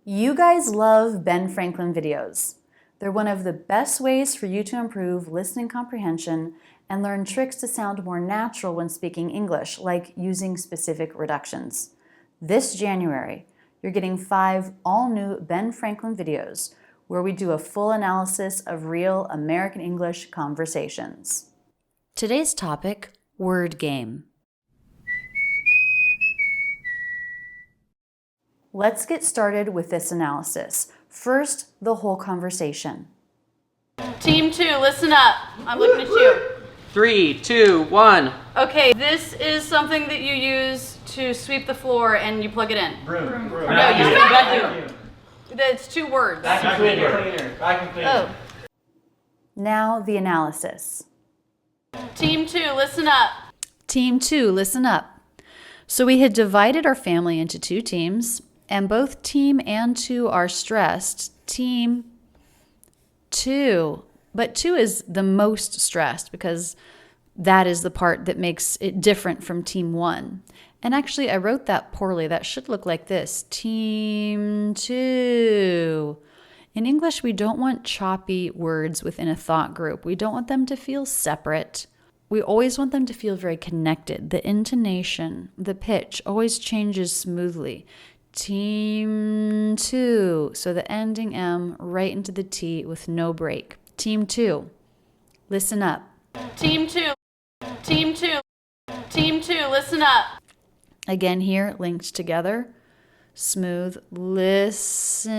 You guys love Ben Franklin videos. They're one of the best ways for you to improve listening comprehension and learn tricks to sound more natural when speaking English, like using specific reductions. This January, you're getting 5 all-new Ben Franklin videos where we do a full analysis of real American English conversations. Today's topic, word game. Let's get started with this analysis. First, the whole conversation. Team 2, listen up. I'm looking at you. 3, 2, 1. Okay, this is something that you use to sweep the floor and you plug it in. Broom. No, you vacuum. It's 2 words. Vacuum cleaner. Oh. Now, the analysis. Team 2, listen up. Team 2, listen up. So we had divided our family into 2 teams, and both team and 2 are stressed. Team 2, but 2 is the most stressed because that is the part that makes it different from team 1. And actually, I wrote that poorly. That should look like this. Team 2. In English, we don't want choppy words within a thought group. We don't want them to feel separate. We always want them to feel very connected. The intonation, the pitch always changes smoothly. Team 2. So the ending M right into the T with no break. Team 2. Listen up. Team 2. Team 2. Team 2, listen up. Again here, linked together. Smooth. Listen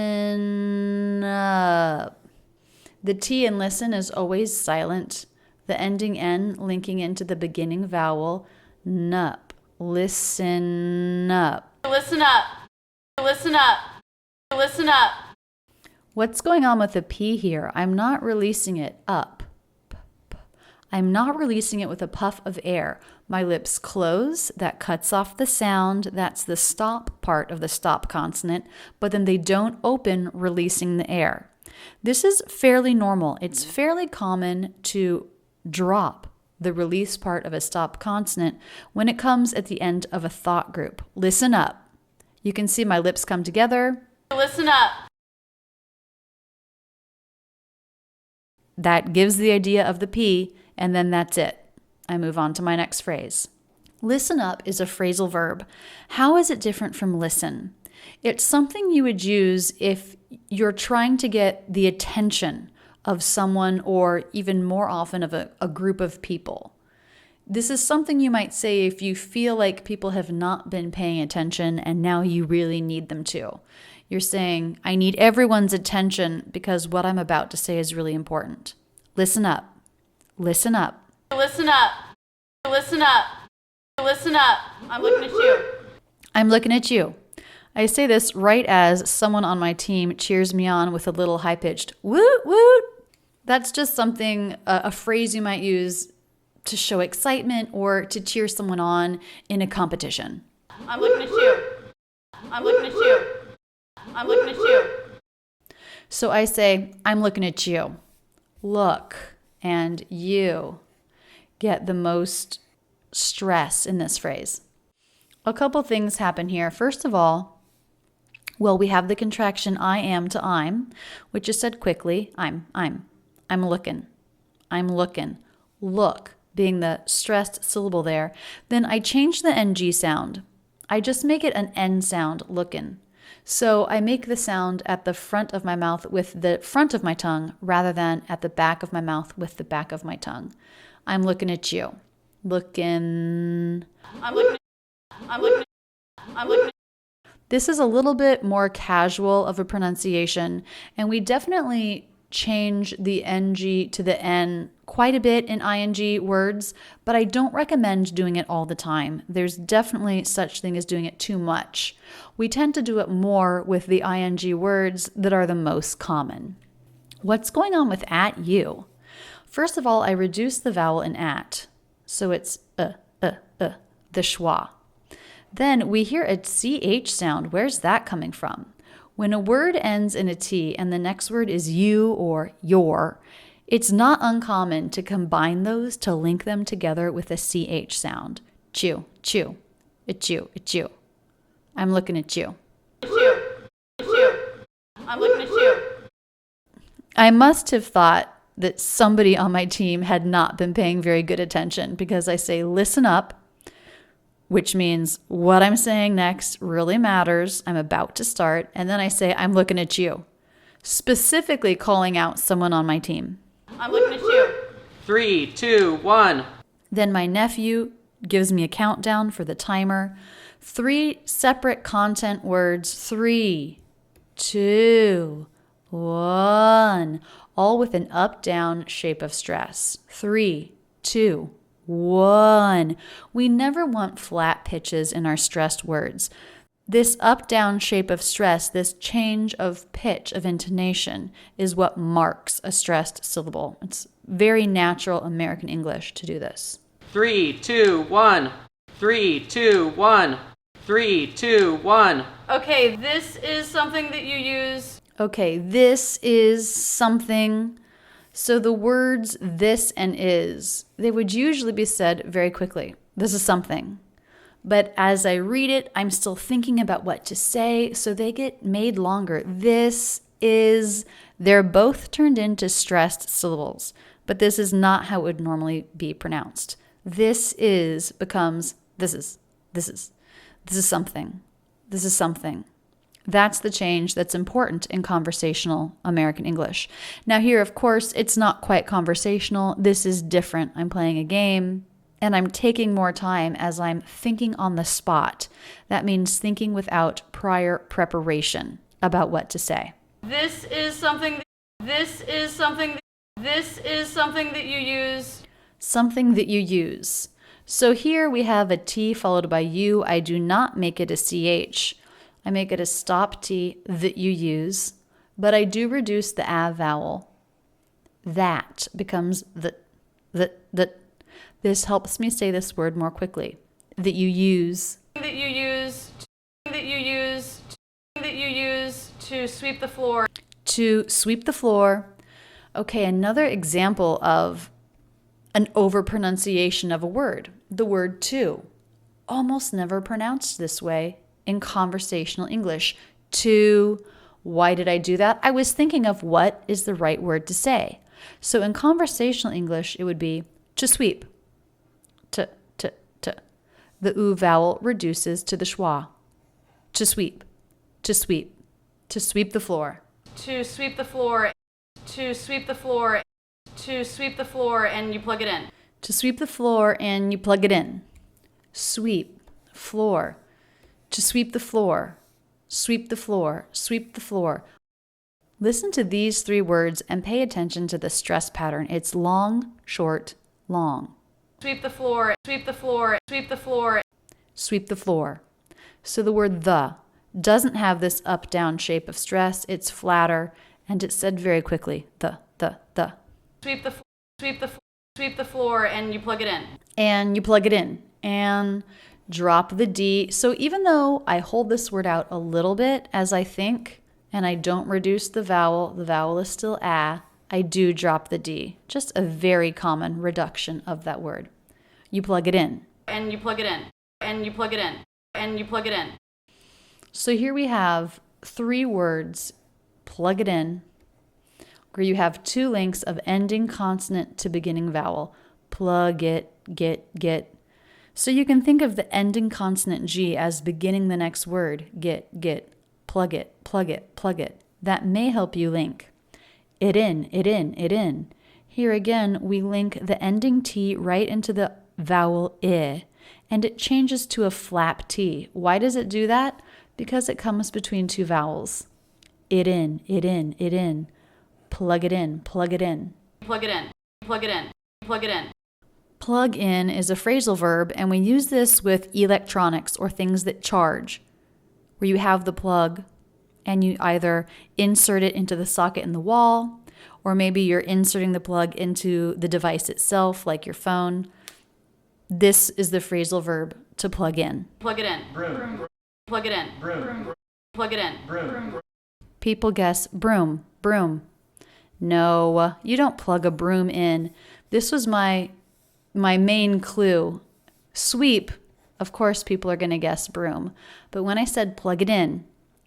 up. The T in listen is always silent. The ending N linking into the beginning vowel. Nup. Listen up. Listen up. Listen up. Listen up. What's going on with the P here? I'm not releasing it up. I'm not releasing it with a puff of air. My lips close. That cuts off the sound. That's the stop part of the stop consonant. But then they don't open, releasing the air. This is fairly normal. It's fairly common to drop the release part of a stop consonant when it comes at the end of a thought group. Listen up. You can see my lips come together. Listen up. That gives the idea of the P, and then that's it. I move on to my next phrase. Listen up is a phrasal verb. How is it different from listen? It's something you would use if you're trying to get the attention of someone, or even more often of a group of people. This is something you might say if you feel like people have not been paying attention and now you really need them to. You're saying, I need everyone's attention because what I'm about to say is really important. Listen up. Listen up. Listen up. Listen up. Listen up. I'm looking at you. I'm looking at you. I say this right as someone on my team cheers me on with a little high-pitched woot woot. That's just something, a phrase you might use to show excitement or to cheer someone on in a competition. I'm looking at you. I'm looking at you. I'm looking at you. So I say, I'm looking at you. Look, and you get the most stress in this phrase. A couple things happen here. First of all, we have the contraction I am to I'm, which is said quickly. I'm looking. I'm looking. Look, being the stressed syllable there. Then I change the NG sound. I just make it an N sound, lookin'. So I make the sound at the front of my mouth with the front of my tongue rather than at the back of my mouth with the back of my tongue. I'm looking at you. Looking. I'm looking. I'm looking. I'm looking. This is a little bit more casual of a pronunciation, and we definitely change the NG to the N quite a bit in ing words, but I don't recommend doing it all the time. There's definitely such thing as doing it too much. We tend to do it more with the ing words that are the most common. What's going on with at you? First of all, I reduce the vowel in at, so it's the schwa. Then we hear a CH sound. Where's that coming from? When a word ends in a T and the next word is you or your, it's not uncommon to combine those to link them together with a CH sound. Chew, chew, it's you, it's you. I'm looking at you. It's you. It's you. I'm looking at you. I must have thought that somebody on my team had not been paying very good attention because I say listen up, which means what I'm saying next really matters. I'm about to start. And then I say I'm looking at you, specifically calling out someone on my team. I'm looking at you. 3, 2, 1. Then my nephew gives me a countdown for the timer. 3 separate content words. 3, 2, 1. All with an up-down shape of stress. 3, 2, 1. We never want flat pitches in our stressed words. This up-down shape of stress, this change of pitch, of intonation, is what marks a stressed syllable. It's very natural American English to do this. 3, 2, 1. 3, 2, 1. 3, 2, 1. Okay, this is something that you use. Okay, this is something. So the words this and is, they would usually be said very quickly. This is something. But as I read it, I'm still thinking about what to say, so they get made longer. This is, they're both turned into stressed syllables, but this is not how it would normally be pronounced. This is becomes this is something. This is something. That's the change that's important in conversational American English. Now here, of course, it's not quite conversational. This is different. I'm playing a game and I'm taking more time as I'm thinking on the spot. That means thinking without prior preparation about what to say. This is something that you use. Something that you use. So here we have a T followed by U. I do not make it a CH. I make it a stop T that you use, but I do reduce the A vowel. That becomes the. This helps me say this word more quickly. That you use. That you use to sweep the floor. To sweep the floor. Okay, another example of an overpronunciation of a word. The word to. Almost never pronounced this way in conversational English. To. Why did I do that? I was thinking of what is the right word to say. So in conversational English, it would be to sweep. To. The oo vowel reduces to the schwa. To sweep. To sweep. To sweep the floor. To sweep the floor. To sweep the floor. To sweep the floor and you plug it in. To sweep the floor and you plug it in. Sweep. Floor. To sweep the floor. Sweep the floor. Sweep the floor. Listen to these 3 words and pay attention to the stress pattern. It's long, short, long. Sweep the floor. Sweep the floor. Sweep the floor. Sweep the floor. So the word the doesn't have this up-down shape of stress. It's flatter and it's said very quickly. The. Sweep the floor and you plug it in. And you plug it in. And drop the D. So even though I hold this word out a little bit as I think, and I don't reduce the vowel is still a, I do drop the D. Just a very common reduction of that word. You plug it in. And you plug it in. And you plug it in. And you plug it in. So here we have 3 words, plug it in, where you have 2 links of ending consonant to beginning vowel. Plug it, get. So you can think of the ending consonant G as beginning the next word. Get, plug it. That may help you link. It in. Here again, we link the ending T right into the vowel I, and it changes to a flap T. Why does it do that? Because it comes between 2 vowels. It in. Plug it in. Plug it in. Plug it in. Plug in is a phrasal verb, and we use this with electronics or things that charge, where you have the plug and you either insert it into the socket in the wall, or maybe you're inserting the plug into the device itself, like your phone. This is the phrasal verb to plug in. Plug it in. Broom. Plug it in. Broom. Plug it in. Broom. People guess broom. No, you don't plug a broom in. This was my main clue. Sweep, of course people are going to guess broom. But when I said plug it in,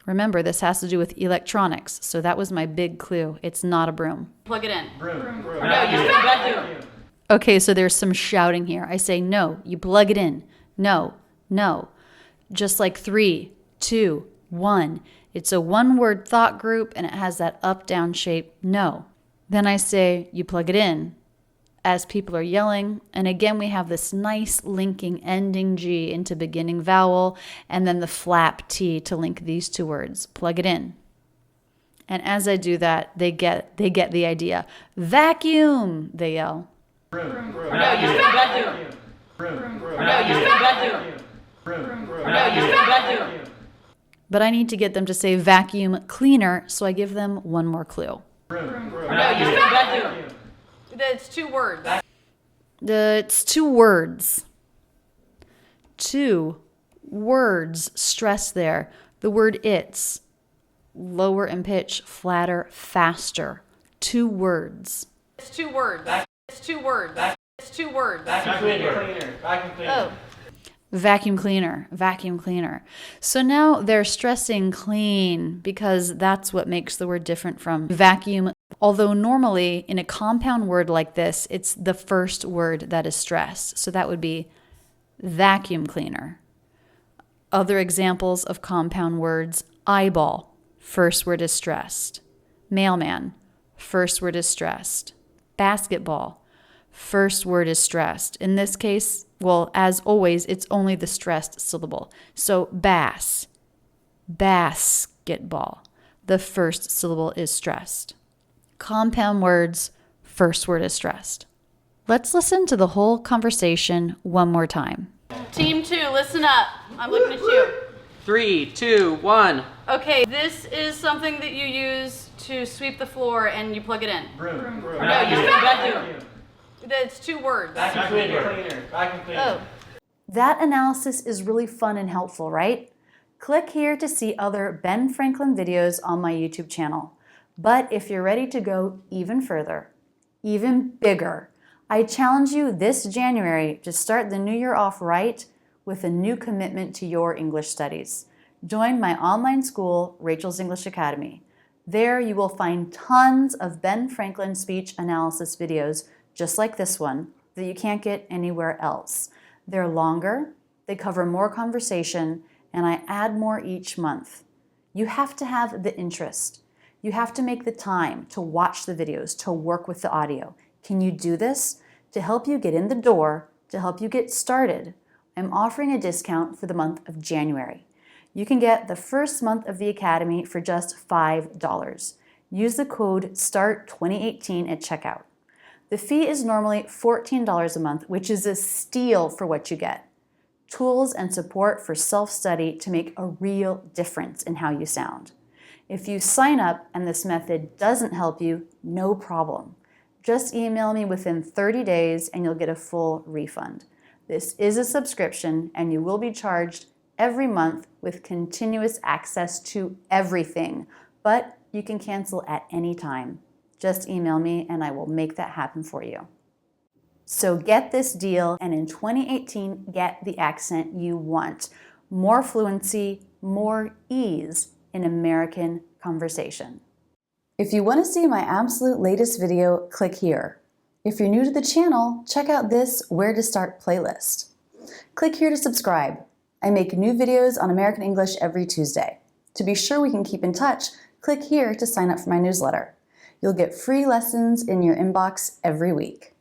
Remember, this has to do with electronics, so that was my big clue. It's not a broom. Plug it in. Broom. No, you vacuum. Okay, so there's some shouting here. I say no, you plug it in. No, no. Just like 3, 2, 1. It's a one-word thought group and it has that up-down shape, no. Then I say you plug it in as people are yelling. And again, we have this nice linking ending G into beginning vowel and then the flap T to link these two words. Plug it in. And as I do that, they get the idea. Vacuum, they yell. No, you vacuum. No, you vacuum. No, you vacuum. But I need to get them to say vacuum cleaner, so I give them one more clue. No, you vacuum. It's 2 words. It's 2 words. 2 words stressed there. The word it's. Lower in pitch, flatter, faster. 2 words. It's 2 words. It's 2 words. It's 2 words. Vacuum cleaner. Oh. Vacuum cleaner, vacuum cleaner. So now they're stressing clean because that's what makes the word different from vacuum. Although normally in a compound word like this, it's the first word that is stressed. So that would be vacuum cleaner. Other examples of compound words, eyeball, first word is stressed. Mailman, first word is stressed. Basketball, first word is stressed. In this case, well, as always, it's only the stressed syllable. So bass, basketball. The first syllable is stressed. Compound words, first word is stressed. Let's listen to the whole conversation one more time. Team 2, listen up. I'm looking at you. 3, 2, 1. Okay, this is something that you use to sweep the floor and you plug it in. Broom. No, you vacuum. It's 2 words. Vacuum cleaner. Oh. That analysis is really fun and helpful, right? Click here to see other Ben Franklin videos on my YouTube channel. But if you're ready to go even further, even bigger, I challenge you this January to start the new year off right with a new commitment to your English studies. Join my online school, Rachel's English Academy. There you will find tons of Ben Franklin speech analysis videos just like this one, that you can't get anywhere else. They're longer, they cover more conversation, and I add more each month. You have to have the interest. You have to make the time to watch the videos, to work with the audio. Can you do this? To help you get in the door, to help you get started, I'm offering a discount for the month of January. You can get the first month of the Academy for just $5. Use the code START2018 at checkout. The fee is normally $14 a month, which is a steal for what you get. Tools and support for self-study to make a real difference in how you sound. If you sign up and this method doesn't help you, no problem. Just email me within 30 days and you'll get a full refund. This is a subscription and you will be charged every month with continuous access to everything, but you can cancel at any time. Just email me and I will make that happen for you. So get this deal and in 2018, get the accent you want. More fluency, more ease in American conversation. If you want to see my absolute latest video, click here. If you're new to the channel, check out this Where to Start playlist. Click here to subscribe. I make new videos on American English every Tuesday. To be sure we can keep in touch, click here to sign up for my newsletter. You'll get free lessons in your inbox every week.